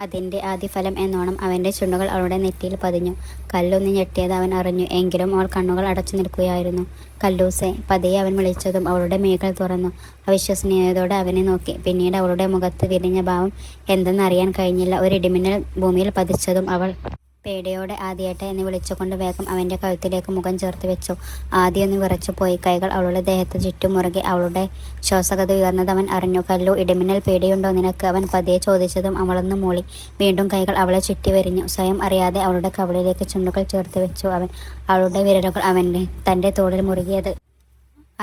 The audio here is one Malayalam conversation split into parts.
അതിൻ്റെ ആദ്യഫലം എന്നോണം അവൻ്റെ ചുണ്ടുകൾ അവളുടെ നെറ്റിയിൽ പതിഞ്ഞു. കല്ലൊന്ന് ഞെട്ടിയത് അവൻ അറിഞ്ഞു. എങ്കിലും അവൾ കണ്ണുകൾ അടച്ചു നിൽക്കുകയായിരുന്നു. കല്ലൂസേ! പതിയെ അവൻ വിളിച്ചതും അവളുടെ മിഴികൾ തുറന്നു. അവിശ്വസനീയതയോടെ അവനെ നോക്കി. പിന്നീട് അവളുടെ മുഖത്ത് വിരിഞ്ഞ ഭാവം എന്തെന്നറിയാൻ കഴിഞ്ഞില്ല. ഒരു ഇടിമിന്നൽ ഭൂമിയിൽ പതിച്ചതും അവൾ പേടിയോടെ ആദിയേട്ടാ എന്ന് വിളിച്ചുകൊണ്ട് വേഗം അവൻ്റെ കഴുത്തിലേക്ക് മുഖം ചേർത്ത് വെച്ചു. ആദ്യമൊന്ന് വിറച്ചുപോയി. കൈകൾ അവളുടെ ദേഹത്ത് ചുറ്റും മുറുകെ. അവളുടെ ശ്വാസഗതി ഉയർന്നത് അവൻ അറിഞ്ഞു. കല്ലു, ഇടിമിന്നൽ പേടിയുണ്ടോ നിനക്ക്? അവൻ പതിയെ ചോദിച്ചതും അവളൊന്ന് മൂളി. വീണ്ടും കൈകൾ അവളെ ചുറ്റി വരിഞ്ഞു. സ്വയം അറിയാതെ അവളുടെ കവിളിലേക്ക് ചുണ്ടുകൾ ചേർത്ത് വെച്ചു അവൻ. അവളുടെ വിരലുകൾ തൻ്റെ തോളിൽ മുറുകിയത്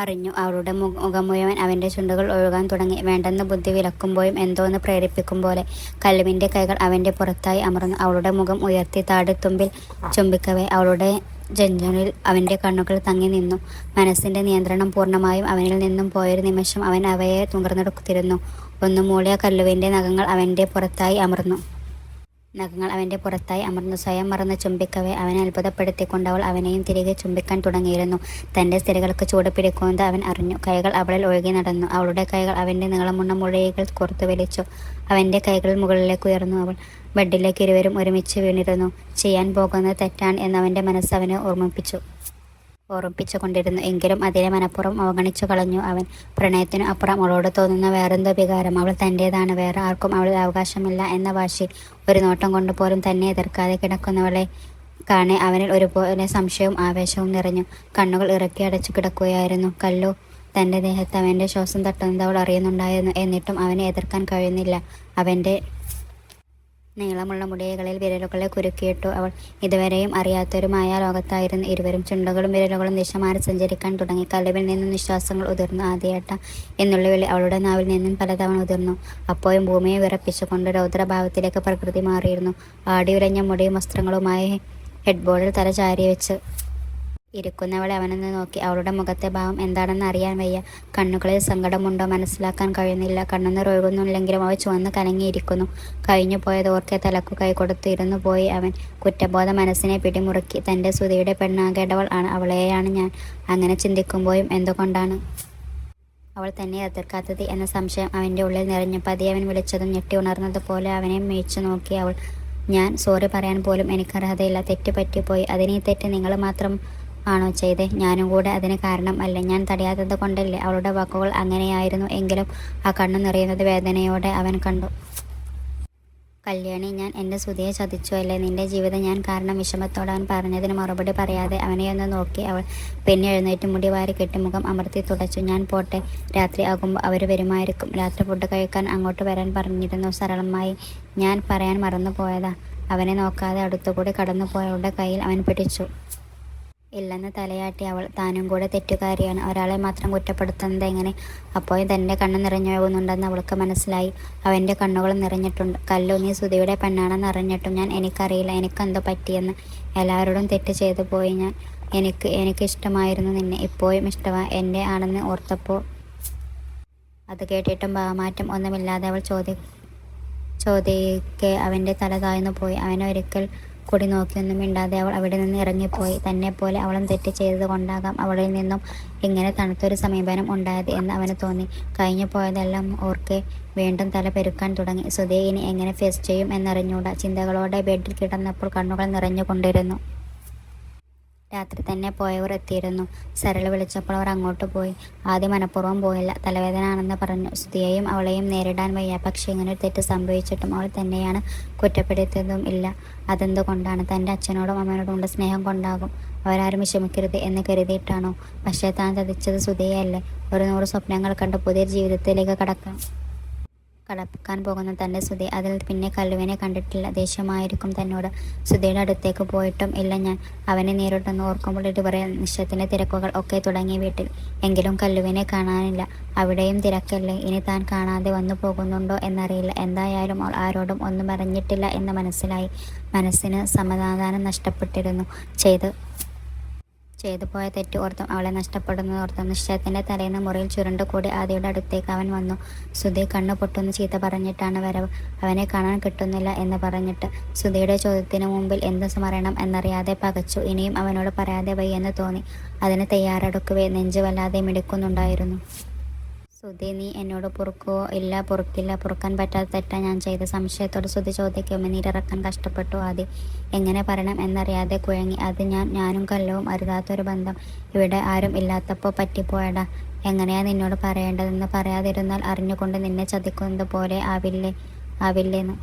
അറിഞ്ഞു. അവളുടെ മുഖം മുഴുവൻ അവൻ്റെ ചുണ്ടുകൾ ഒഴുകാൻ തുടങ്ങി. വേണ്ടെന്ന് ബുദ്ധി വിലക്കുമ്പോഴും എന്തോന്ന് പ്രേരിപ്പിക്കും പോലെ കല്ലുവിൻ്റെ കൈകൾ അവൻ്റെ പുറത്തായി അമർന്നു. അവളുടെ മുഖം ഉയർത്തി താടിത്തുമ്പിൽ ചുംബിക്കവേ അവളുടെ ജഞ്ചനിൽ അവൻ്റെ കണ്ണുകൾ തങ്ങി നിന്നു. മനസ്സിൻ്റെ നിയന്ത്രണം പൂർണ്ണമായും അവനിൽ നിന്നും പോയൊരു നിമിഷം അവൻ അവയെ നുകർന്നെടുത്തിരുന്നു. ഒന്നു മൂളിയ കല്ലുവിൻ്റെ നഖങ്ങൾ അവൻ്റെ പുറത്തായി അമർന്നു. സ്വയം മറന്ന് ചുംബിക്കവേ അവനെ അത്ഭുതപ്പെടുത്തിക്കൊണ്ട് അവൾ അവനെയും തിരികെ ചുംബിക്കാൻ തുടങ്ങിയിരുന്നു. തൻ്റെ സ്ഥിരകൾക്ക് ചൂട് പിടിക്കുന്നത് അവൻ അറിഞ്ഞു. കൈകൾ അവളിൽ ഒഴുകി നടന്നു. അവളുടെ കൈകൾ അവൻ്റെ നീളമുള്ള മുഴകൾ കോർത്തു വലിച്ചു. അവൻ്റെ കൈകൾ മുകളിലേക്ക് ഉയർന്നു. അവൾ ബെഡിലേക്ക് ഇരുവരും ഒരുമിച്ച് വീണിരുന്നു. ചെയ്യാൻ പോകുന്നത് തെറ്റാണ് എന്നവൻ്റെ മനസ്സ് അവനെ ഓർമ്മിപ്പിച്ചുകൊണ്ടിരുന്നു. എങ്കിലും അതിനെ മനഃപൂർവ്വം അവഗണിച്ചു കളഞ്ഞു അവൻ. പ്രണയത്തിനു അപ്പുറം അവളോട് തോന്നുന്ന വേറെന്തോ വികാരം. അവൾ തൻ്റേതാണ്, വേറെ ആർക്കും അവളിൽ അവകാശമില്ല എന്ന വാശി. ഒരു നോട്ടം കൊണ്ട് പോലും തന്നെ എതിർക്കാതെ കിടക്കുന്നവളെ കാണെ അവനിൽ ഒരുപോലെ സംശയവും ആവേശവും നിറഞ്ഞു. കണ്ണുകൾ ഇറക്കി അടച്ചു കിടക്കുകയായിരുന്നു കല്ലു. തൻ്റെ ദേഹത്ത് അവൻ്റെ ശ്വാസം തട്ടുന്നത് അവൾ അറിയുന്നുണ്ടായിരുന്നു. എന്നിട്ടും അവനെ എതിർക്കാൻ കഴിയുന്നില്ല. അവൻ്റെ നീളമുള്ള മുടികളിൽ വിരലുകളെ കുരുക്കിയിട്ടു. അവൾ ഇതുവരെയും അറിയാത്തൊരു മായാലോകത്തായിരുന്നു ഇരുവരും. ചുണ്ടുകളും വിരലുകളും ദിശ മാറി സഞ്ചരിക്കാൻ തുടങ്ങി. കല്ലുവിൽ നിന്നും നിശ്വാസങ്ങൾ ഉതിർന്നു. ആദിയേട്ടാ എന്നുള്ള വിളി അവളുടെ നാവിൽ നിന്നും പലതവണ ഉതിർന്നു. അപ്പോഴും ഭൂമിയെ വിറപ്പിച്ചുകൊണ്ട് രൗദ്രഭാവത്തിലേക്ക് പ്രകൃതി മാറിയിരുന്നു. ആടിയുലഞ്ഞ മുടിയും വസ്ത്രങ്ങളുമായി ഹെഡ്ബോർഡിൽ തല ചാരി വെച്ച് ഇരിക്കുന്നവളെ അവനൊന്ന് നോക്കി. അവളുടെ മുഖത്തെ ഭാവം എന്താണെന്ന് അറിയാൻ വയ്യ. കണ്ണുകളിൽ സങ്കടമുണ്ടോ മനസ്സിലാക്കാൻ കഴിയുന്നില്ല. കണ്ണുനീർ ഒഴുകുന്നില്ലെങ്കിലും അവ ചുവന്ന് കലങ്ങിയിരിക്കുന്നു. കഴിഞ്ഞു പോയത് ഓർക്കെ തലക്കു കൈ കൊടുത്ത് ഇരുന്നു പോയി അവൻ. കുറ്റബോധ മനസ്സിനെ പിടിമുറുക്കി. തൻ്റെ സുധിയുടെ പെണ്ണാകേണ്ടവൾ ആണ് അവളെയാണ് ഞാൻ. അങ്ങനെ ചിന്തിക്കുമ്പോഴും എന്തുകൊണ്ടാണ് അവൾ തന്നെ എതിർക്കാത്തത് എന്ന സംശയം അവൻ്റെ ഉള്ളിൽ നിറഞ്ഞു. പതിയെ അവൻ വിളിച്ചതും ഞെട്ടി ഉണർന്നതുപോലെ അവനെ മേയിച്ചു നോക്കി അവൾ. ഞാൻ സോറി പറയാൻ പോലും എനിക്കർഹതയില്ല. തെറ്റ് പറ്റിപ്പോയി. അതിനീ തെറ്റ് നിങ്ങൾ മാത്രം ആണോ ചെയ്തേ? ഞാനും കൂടെ അതിന് കാരണം അല്ലേ? ഞാൻ തടയാത്തത് കൊണ്ടല്ലേ? അവളുടെ വാക്കുകൾ അങ്ങനെയായിരുന്നു. എങ്കിലും ആ കണ്ണു നിറയുന്നത് വേദനയോടെ അവൻ കണ്ടു. കല്യാണി, ഞാൻ എൻ്റെ സുധിയെ ചതിച്ചു അല്ലേ? നിന്റെ ജീവിതം ഞാൻ കാരണം. വിഷമത്തോടെ അവൻ പറഞ്ഞതിന് മറുപടി പറയാതെ അവനെയൊന്ന് നോക്കി അവൾ. പിന്നെ എഴുന്നേറ്റ് മുടി വാരി കെട്ടി മുഖം അമർത്തി തുടച്ചു. ഞാൻ പോട്ടെ, രാത്രി ആകുമ്പോൾ അവർ വരുമായിരിക്കും. രാത്രി ഫുഡ് കഴിക്കാൻ അങ്ങോട്ട് വരാൻ പറഞ്ഞിരുന്നു. സരളമായി ഞാൻ പറയാൻ മറന്നു പോയതാ. അവനെ നോക്കാതെ അടുത്തുകൂടി കടന്നുപോയവളുടെ കയ്യിൽ അവൻ പിടിച്ചു. ഇല്ലെന്ന് തലയാട്ടി അവൾ. താനും കൂടെ തെറ്റുകാരിയാണ്. ഒരാളെ മാത്രം കുറ്റപ്പെടുത്തുന്നത് എങ്ങനെ? അപ്പോഴും തൻ്റെ കണ്ണ് നിറഞ്ഞൊഴുകുന്നുണ്ടെന്ന് അവൾക്ക് മനസ്സിലായി. അവൻ്റെ കണ്ണുകൾ നിറഞ്ഞിട്ടുണ്ട്. കല്ലു, നീ സുധിയുടെ പെണ്ണാണെന്ന് അറിഞ്ഞിട്ടും എനിക്കറിയില്ല എനിക്കെന്തോ പറ്റിയെന്ന്. എല്ലാവരോടും തെറ്റ് ചെയ്തു പോയി ഞാൻ. എനിക്ക് ഇഷ്ടമായിരുന്നു നിന്നെ. ഇപ്പോഴും ഇഷ്ടമാണ്. എൻ്റെ ആണെന്ന് ഓർത്തപ്പോൾ. അത് കേട്ടിട്ടും ഭാവമാറ്റം ഒന്നുമില്ലാതെ അവൾ ചോദിക്കെ അവൻ്റെ തല താഴ്ന്നു പോയി. അവനൊരിക്കൽ കൂടി നോക്കിയൊന്നും മിണ്ടാതെ അവൾ അവിടെ നിന്ന് ഇറങ്ങിപ്പോയി. തന്നെപ്പോലെ അവളും തെറ്റ് ചെയ്തത് കൊണ്ടാകാം അവളിൽ നിന്നും ഇങ്ങനെ തണുത്തൊരു സമീപനം ഉണ്ടായത് എന്ന് അവന് തോന്നി. കഴിഞ്ഞു പോയതെല്ലാം ഓർക്കെ വീണ്ടും തല പെരുക്കാൻ തുടങ്ങി. സുധിയെ ഇനി എങ്ങനെ ഫേസ് ചെയ്യും എന്നറിഞ്ഞൂടാ. ചിന്തകളോടെ ബെഡിൽ കിടന്നപ്പോൾ കണ്ണുകൾ നിറഞ്ഞുകൊണ്ടിരുന്നു. രാത്രി തന്നെ പോയവർ എത്തിയിരുന്നു. സരള വിളിച്ചപ്പോൾ അവർ അങ്ങോട്ട് പോയി. ആദ്യം മനഃപൂർവ്വം പോയില്ല. തലവേദന ആണെന്ന് പറഞ്ഞു. സുധിയെയും അവളെയും നേരിടാൻ വയ്യ. പക്ഷേ ഇങ്ങനൊരു തെറ്റ് സംഭവിച്ചിട്ടും അവൾ തന്നെയാണ് കുറ്റപ്പെടുത്തിയതും ഇല്ല. അതെന്തുകൊണ്ടാണ്? തൻ്റെ അച്ഛനോടും അമ്മയോടും ഉള്ള സ്നേഹം കൊണ്ടാകും. അവരാരും വിഷമിക്കരുത് എന്ന് കരുതിയിട്ടാണോ? പക്ഷേ താൻ ചതിച്ചത് സുധിയല്ലേ? 100 സ്വപ്നങ്ങൾ കണ്ട് പുതിയ ജീവിതത്തിലേക്ക് കടക്കാൻ പോകുന്ന തൻ്റെ സുധി. അതിൽ പിന്നെ കല്ലുവിനെ കണ്ടിട്ടില്ല. ദേഷ്യമായിരിക്കും തന്നോട്. സുധിയുടെ അടുത്തേക്ക് പോയിട്ടും ഇല്ല ഞാൻ. അവനെ നേരിട്ടെന്ന് ഓർക്കുമ്പോൾ ഇതുവരെ നിശ്ചയത്തിൻ്റെ തിരക്കുകൾ ഒക്കെ തുടങ്ങി വീട്ടിൽ. എങ്കിലും കല്ലുവിനെ കാണാനില്ല. അവിടെയും തിരക്കല്ലേ? ഇനി താൻ കാണാതെ വന്നു പോകുന്നുണ്ടോ എന്നറിയില്ല. എന്തായാലും അവൾ ആരോടും ഒന്നും അറിഞ്ഞിട്ടില്ല എന്ന് മനസ്സിലായി. മനസ്സിന് സമാധാനം നഷ്ടപ്പെട്ടിരുന്നു. ചെയ്തു പോയ തെറ്റ് ഓർത്തും അവളെ നഷ്ടപ്പെടുന്നതോർത്തും. നിശ്ചയത്തിൻ്റെ തലേന്ന് മുറിയിൽ ചുരുണ്ടുകൂടി ആദിയുടെ അടുത്തേക്ക് അവൻ വന്നു. സുധി കണ്ണു പൊട്ടുന്ന ചീത്ത പറഞ്ഞിട്ടാണ് വരവ്. അവനെ കാണാൻ കിട്ടുന്നില്ല എന്ന് പറഞ്ഞിട്ട്. സുധിയുടെ ചോദ്യത്തിന് മുമ്പിൽ എന്ത് പറയണം എന്നറിയാതെ പകച്ചു. ഇനിയും അവനോട് പറയാതെ വയ്യെന്ന് തോന്നി. അതിന് തയ്യാറെടുക്കവേ നെഞ്ച് വല്ലാതെ മിടിക്കുന്നുണ്ടായിരുന്നു. സുധി, നീ എന്നോട് പൊറുക്കുവോ? ഇല്ല, പൊറുക്കില്ല. പൊറുക്കാൻ പറ്റാത്ത തെറ്റാ ഞാൻ ചെയ്ത്. സംശയത്തോട് സുധി ചോദിക്കും. നീരിറക്കാൻ കഷ്ടപ്പെട്ടു ആദി. എങ്ങനെ പറയണം എന്നറിയാതെ കുഴങ്ങി. അത് ഞാനും കല്ലവും അരുതാത്തൊരു ബന്ധം. ഇവിടെ ആരും ഇല്ലാത്തപ്പോൾ പറ്റിപ്പോയടാ. എങ്ങനെയാ നിന്നോട് പറയേണ്ടതെന്ന്. പറയാതിരുന്നാൽ അറിഞ്ഞുകൊണ്ട് നിന്നെ ചതിക്കുന്നത് പോലെ ആവില്ലേന്ന്.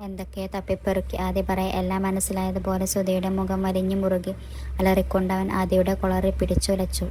എന്തൊക്കെയോ തപ്പിപ്പെറുക്കി ആദി പറയാൻ എല്ലാം മനസ്സിലായതുപോലെ സുധിയുടെ മുഖം വലിഞ്ഞു മുറുകി. അലറിക്കൊണ്ടവൻ ആദിയുടെ കൊളറി പിടിച്ചുലച്ചു.